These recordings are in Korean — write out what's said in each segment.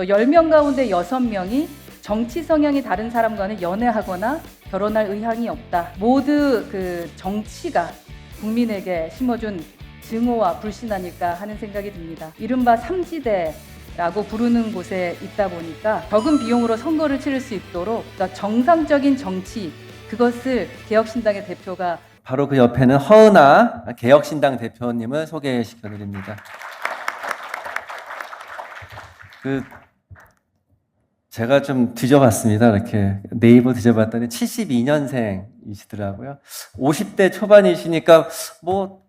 또 10명 가운데 6명이 정치 성향이 다른 사람과는 연애하거나 결혼할 의향이 없다. 모두 그 정치가 국민에게 심어준 증오와 불신 아닐까 하는 생각이 듭니다. 이른바 삼지대라고 부르는 곳에 있다 보니까 적은 비용으로 선거를 치를 수 있도록 그러니까 정상적인 정치, 그것을 개혁신당의 대표가 바로 그 옆에는 허은하 개혁신당 대표님을 소개시켜드립니다. 제가 좀 뒤져봤습니다. 이렇게 네이버 뒤져봤더니 72년생이시더라고요. 50대 초반이시니까 뭐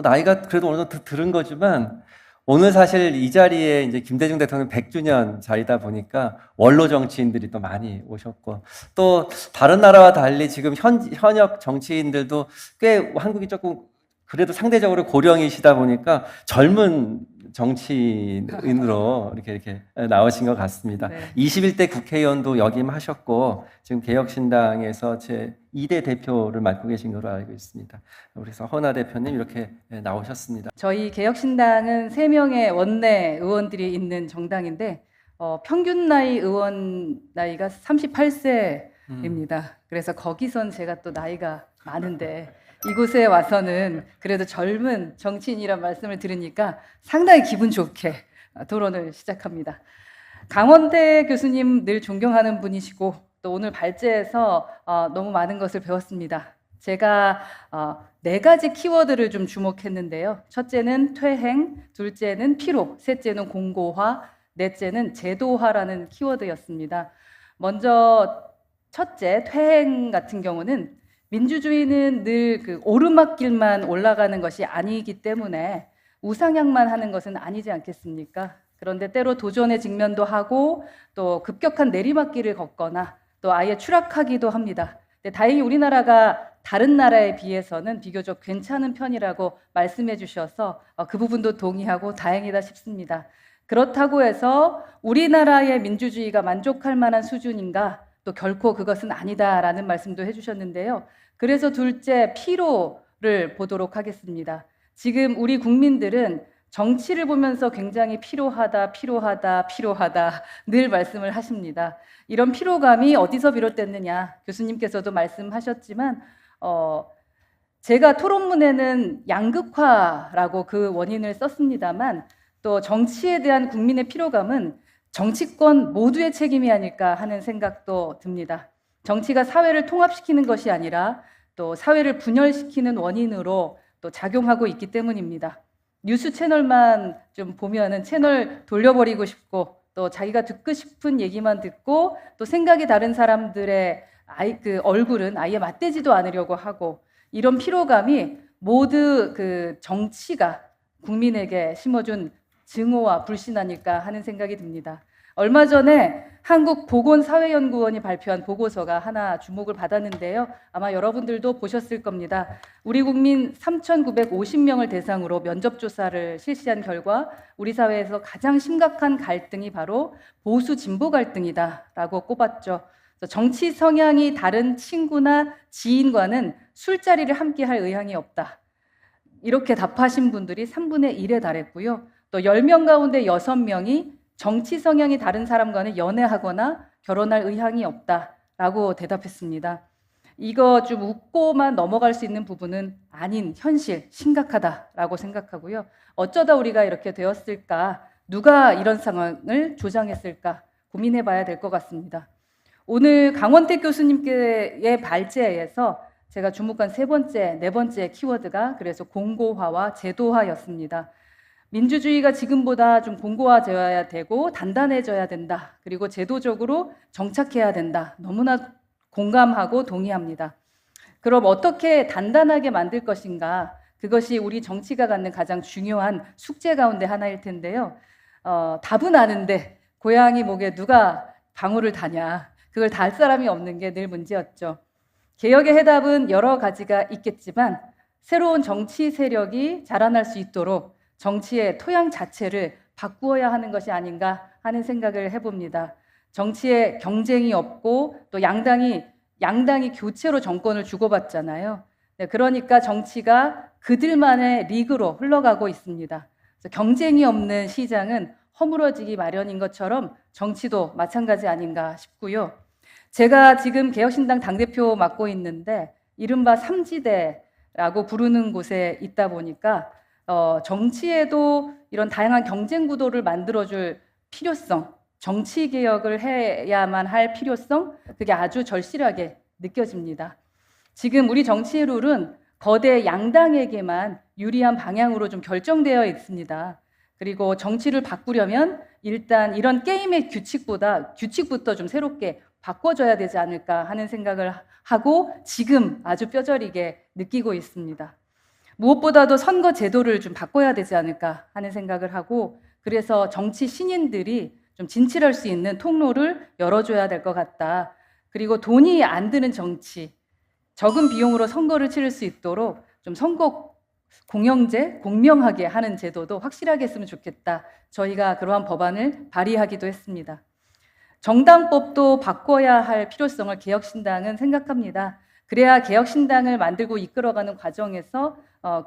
나이가 그래도 어느 정도 들은 거지만 오늘 사실 이 자리에 이제 김대중 대통령 100주년 자리다 보니까 원로 정치인들이 또 많이 오셨고 또 다른 나라와 달리 지금 현역 정치인들도 꽤 한국이 조금 그래도 상대적으로 고령이시다 보니까 젊은 정치인으로 이렇게 나오신 것 같습니다. 네. 21대 국회의원도 역임하셨고 지금 개혁신당에서 제 2대 대표를 맡고 계신 걸로 알고 있습니다. 그래서 허은하 대표님 이렇게 나오셨습니다. 저희 개혁신당은 3명의 원내 의원들이 있는 정당인데 평균 나이 의원 나이가 38세입니다. 그래서 거기선 제가 또 나이가 많은데 이곳에 와서는 그래도 젊은 정치인이란 말씀을 들으니까 상당히 기분 좋게 토론을 시작합니다. 강원대 교수님 늘 존경하는 분이시고 또 오늘 발제에서 너무 많은 것을 배웠습니다. 제가 4가지 키워드를 좀 주목했는데요. 첫째는 퇴행, 둘째는 피로, 셋째는 공고화, 넷째는 제도화라는 키워드였습니다. 먼저 첫째, 퇴행 같은 경우는 민주주의는 늘 그 오르막길만 올라가는 것이 아니기 때문에 우상향만 하는 것은 아니지 않겠습니까? 그런데 때로 도전의 직면도 하고 또 급격한 내리막길을 걷거나 또 아예 추락하기도 합니다. 근데 다행히 우리나라가 다른 나라에 비해서는 비교적 괜찮은 편이라고 말씀해 주셔서 그 부분도 동의하고 다행이다 싶습니다. 그렇다고 해서 우리나라의 민주주의가 만족할 만한 수준인가? 또 결코 그것은 아니다라는 말씀도 해주셨는데요. 그래서 둘째, 피로를 보도록 하겠습니다. 지금 우리 국민들은 정치를 보면서 굉장히 피로하다 늘 말씀을 하십니다. 이런 피로감이 어디서 비롯됐느냐, 교수님께서도 말씀하셨지만 제가 토론문에는 양극화라고 그 원인을 썼습니다만 또 정치에 대한 국민의 피로감은 정치권 모두의 책임이 아닐까 하는 생각도 듭니다. 정치가 사회를 통합시키는 것이 아니라 또 사회를 분열시키는 원인으로 또 작용하고 있기 때문입니다. 뉴스 채널만 좀 보면은 채널 돌려버리고 싶고 또 자기가 듣고 싶은 얘기만 듣고 또 생각이 다른 사람들의 그 얼굴은 아예 맞대지도 않으려고 하고 이런 피로감이 모두 그 정치가 국민에게 심어준 증오와 불신 아닐까 하는 생각이 듭니다. 얼마 전에 한국보건사회연구원이 발표한 보고서가 하나 주목을 받았는데요. 아마 여러분들도 보셨을 겁니다. 우리 국민 3,950명을 대상으로 면접조사를 실시한 결과 우리 사회에서 가장 심각한 갈등이 바로 보수 진보 갈등이다라고 꼽았죠. 정치 성향이 다른 친구나 지인과는 술자리를 함께 할 의향이 없다. 이렇게 답하신 분들이 3분의 1에 달했고요. 또 10명 가운데 6명이 정치 성향이 다른 사람과는 연애하거나 결혼할 의향이 없다라고 대답했습니다. 이거 좀 웃고만 넘어갈 수 있는 부분은 아닌 현실, 심각하다라고 생각하고요. 어쩌다 우리가 이렇게 되었을까? 누가 이런 상황을 조장했을까? 고민해 봐야 될 것 같습니다. 오늘 강원택 교수님께의 발제에서 제가 주목한 네 번째 키워드가 그래서 공고화와 제도화였습니다. 민주주의가 지금보다 좀 공고화되어야 되고 단단해져야 된다. 그리고 제도적으로 정착해야 된다. 너무나 공감하고 동의합니다. 그럼 어떻게 단단하게 만들 것인가? 그것이 우리 정치가 갖는 가장 중요한 숙제 가운데 하나일 텐데요. 답은 아는데 고양이 목에 누가 방울을 다냐? 그걸 달 사람이 없는 게 늘 문제였죠. 개혁의 해답은 여러 가지가 있겠지만 새로운 정치 세력이 자라날 수 있도록 정치의 토양 자체를 바꾸어야 하는 것이 아닌가 하는 생각을 해봅니다. 정치에 경쟁이 없고 또 양당이 교체로 정권을 주고받잖아요. 그러니까 정치가 그들만의 리그로 흘러가고 있습니다. 그래서 경쟁이 없는 시장은 허물어지기 마련인 것처럼 정치도 마찬가지 아닌가 싶고요. 제가 지금 개혁신당 당대표 맡고 있는데 이른바 삼지대라고 부르는 곳에 있다 보니까 정치에도 이런 다양한 경쟁 구도를 만들어줄 필요성, 정치 개혁을 해야만 할 필요성, 그게 아주 절실하게 느껴집니다. 지금 우리 정치의 룰은 거대 양당에게만 유리한 방향으로 좀 결정되어 있습니다. 그리고 정치를 바꾸려면 일단 이런 게임의 규칙부터 좀 새롭게 바꿔줘야 되지 않을까 하는 생각을 하고 지금 아주 뼈저리게 느끼고 있습니다. 무엇보다도 선거 제도를 좀 바꿔야 되지 않을까 하는 생각을 하고 그래서 정치 신인들이 좀 진출할 수 있는 통로를 열어줘야 될 것 같다. 그리고 돈이 안 드는 정치, 적은 비용으로 선거를 치를 수 있도록 좀 선거 공영제, 공명하게 하는 제도도 확실하게 했으면 좋겠다. 저희가 그러한 법안을 발의하기도 했습니다. 정당법도 바꿔야 할 필요성을 개혁신당은 생각합니다. 그래야 개혁신당을 만들고 이끌어가는 과정에서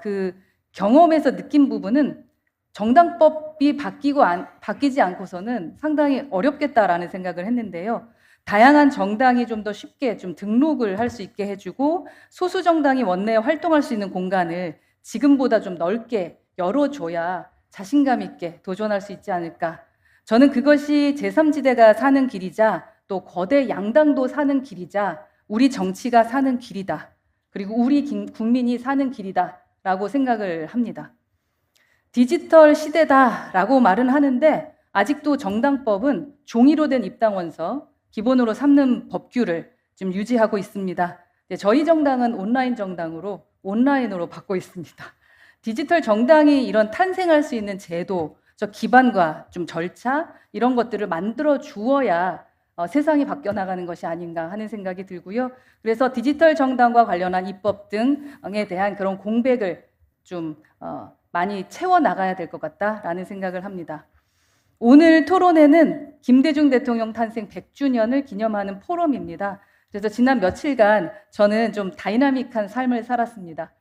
그 경험에서 느낀 부분은 정당법이 바뀌지 않고서는 상당히 어렵겠다라는 생각을 했는데요. 다양한 정당이 좀 더 쉽게 좀 등록을 할 수 있게 해주고 소수 정당이 원내에 활동할 수 있는 공간을 지금보다 좀 넓게 열어줘야 자신감 있게 도전할 수 있지 않을까. 저는 그것이 제3지대가 사는 길이자 또 거대 양당도 사는 길이자 우리 정치가 사는 길이다. 그리고 우리 국민이 사는 길이다라고 생각을 합니다. 디지털 시대다라고 말은 하는데 아직도 정당법은 종이로 된 입당원서, 기본으로 삼는 법규를 지금 유지하고 있습니다. 저희 정당은 온라인 정당으로 온라인으로 받고 있습니다. 디지털 정당이 이런 탄생할 수 있는 제도, 저 기반과 좀 절차 이런 것들을 만들어 주어야 세상이 바뀌어 나가는 것이 아닌가 하는 생각이 들고요. 그래서 디지털 정당과 관련한 입법 등에 대한 그런 공백을 좀 많이 채워 나가야 될 것 같다라는 생각을 합니다. 오늘 토론회는 김대중 대통령 탄생 100주년을 기념하는 포럼입니다. 그래서 지난 며칠간 저는 좀 다이나믹한 삶을 살았습니다.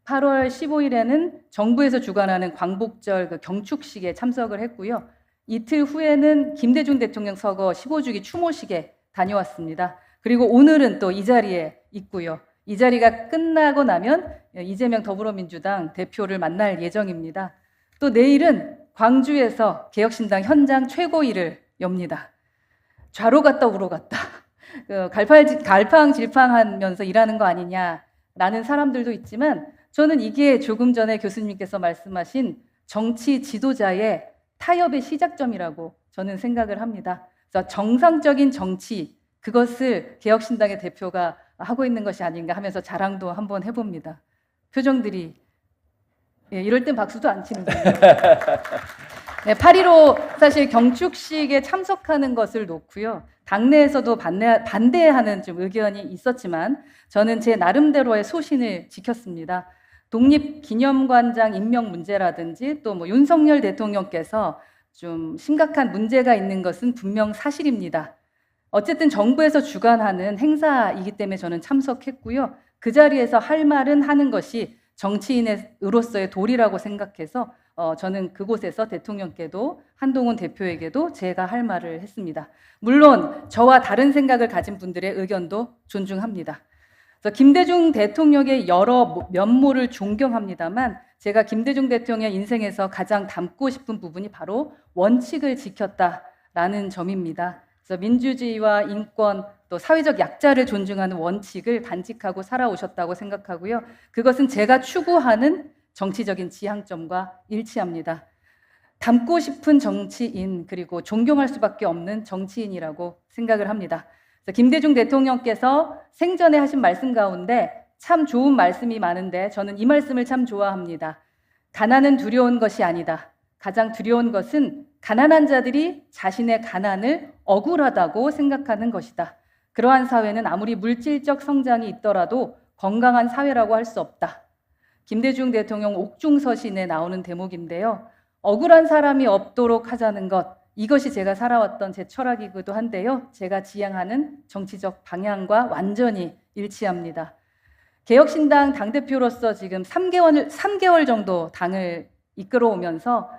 8월 15일에는 정부에서 주관하는 광복절 그 경축식에 참석을 했고요. 이틀 후에는 김대중 대통령 서거 15주기 추모식에 다녀왔습니다. 그리고 오늘은 또 이 자리에 있고요. 이 자리가 끝나고 나면 이재명 더불어민주당 대표를 만날 예정입니다. 또 내일은 광주에서 개혁신당 현장 최고위를 엽니다. 좌로 갔다 우로 갔다. 갈팡질팡하면서 일하는 거 아니냐라는 사람들도 있지만 저는 이게 조금 전에 교수님께서 말씀하신 정치 지도자의 타협의 시작점이라고 저는 생각을 합니다. 그래서 정상적인 정치, 그것을 개혁신당의 대표가 하고 있는 것이 아닌가 하면서 자랑도 한번 해봅니다. 표정들이 이럴 땐 박수도 안 치는 거예요. 네, 8.15 사실 경축식에 참석하는 것을 놓고요. 당내에서도 반대하는 좀 의견이 있었지만 저는 제 나름대로의 소신을 지켰습니다. 독립기념관장 임명 문제라든지 또 윤석열 대통령께서 좀 심각한 문제가 있는 것은 분명 사실입니다. 어쨌든 정부에서 주관하는 행사이기 때문에 저는 참석했고요. 그 자리에서 할 말은 하는 것이 정치인으로서의 도리라고 생각해서 저는 그곳에서 대통령께도 한동훈 대표에게도 제가 할 말을 했습니다. 물론 저와 다른 생각을 가진 분들의 의견도 존중합니다. 그래서 김대중 대통령의 여러 면모를 존경합니다만 제가 김대중 대통령의 인생에서 가장 담고 싶은 부분이 바로 원칙을 지켰다라는 점입니다. 그래서 민주주의와 인권 또 사회적 약자를 존중하는 원칙을 간직하고 살아오셨다고 생각하고요. 그것은 제가 추구하는 정치적인 지향점과 일치합니다. 닮고 싶은 정치인 그리고 존경할 수밖에 없는 정치인이라고 생각을 합니다. 그래서 김대중 대통령께서 생전에 하신 말씀 가운데 참 좋은 말씀이 많은데 저는 이 말씀을 참 좋아합니다. 가난은 두려운 것이 아니다. 가장 두려운 것은 가난한 자들이 자신의 가난을 억울하다고 생각하는 것이다. 그러한 사회는 아무리 물질적 성장이 있더라도 건강한 사회라고 할 수 없다. 김대중 대통령 옥중서신에 나오는 대목인데요. 억울한 사람이 없도록 하자는 것, 이것이 제가 살아왔던 제 철학이기도 한데요. 제가 지향하는 정치적 방향과 완전히 일치합니다. 개혁신당 당대표로서 지금 3개월 정도 당을 이끌어오면서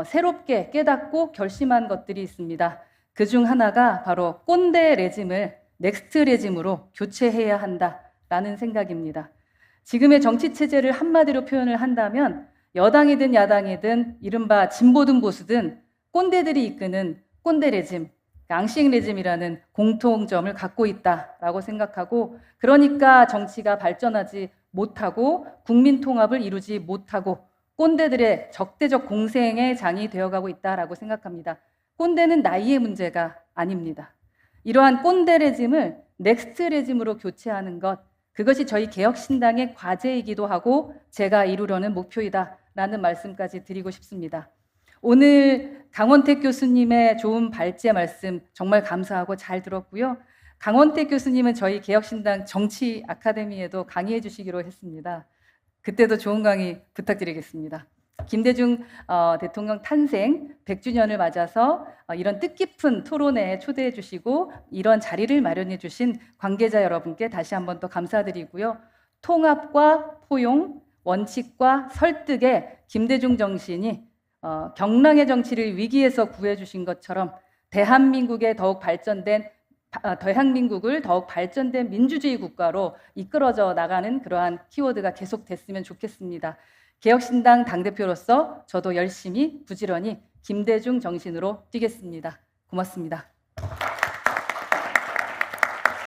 새롭게 깨닫고 결심한 것들이 있습니다. 그 중 하나가 바로 꼰대 레짐을 넥스트 레짐으로 교체해야 한다라는 생각입니다. 지금의 정치 체제를 한마디로 표현을 한다면 여당이든 야당이든 이른바 진보든 보수든 꼰대들이 이끄는 꼰대 레짐, 앙시행 레짐이라는 공통점을 갖고 있다라고 생각하고, 그러니까 정치가 발전하지 못하고 국민 통합을 이루지 못하고 꼰대들의 적대적 공생의 장이 되어가고 있다라고 생각합니다. 꼰대는 나이의 문제가 아닙니다. 이러한 꼰대 레짐을 넥스트 레짐으로 교체하는 것, 그것이 저희 개혁신당의 과제이기도 하고 제가 이루려는 목표이다라는 말씀까지 드리고 싶습니다. 오늘 강원택 교수님의 좋은 발제 말씀 정말 감사하고 잘 들었고요. 강원택 교수님은 저희 개혁신당 정치 아카데미에도 강의해 주시기로 했습니다. 그때도 좋은 강의 부탁드리겠습니다. 김대중 대통령 탄생 100주년을 맞아서 이런 뜻깊은 토론회에 초대해 주시고 이런 자리를 마련해 주신 관계자 여러분께 다시 한번 또 감사드리고요. 통합과 포용, 원칙과 설득의 김대중 정신이 경랑의 정치를 위기에서 구해 주신 것처럼 대한민국을 더욱 발전된 민주주의 국가로 이끌어져 나가는 그러한 키워드가 계속 됐으면 좋겠습니다. 개혁신당 당대표로서 저도 열심히 부지런히 김대중 정신으로 뛰겠습니다. 고맙습니다.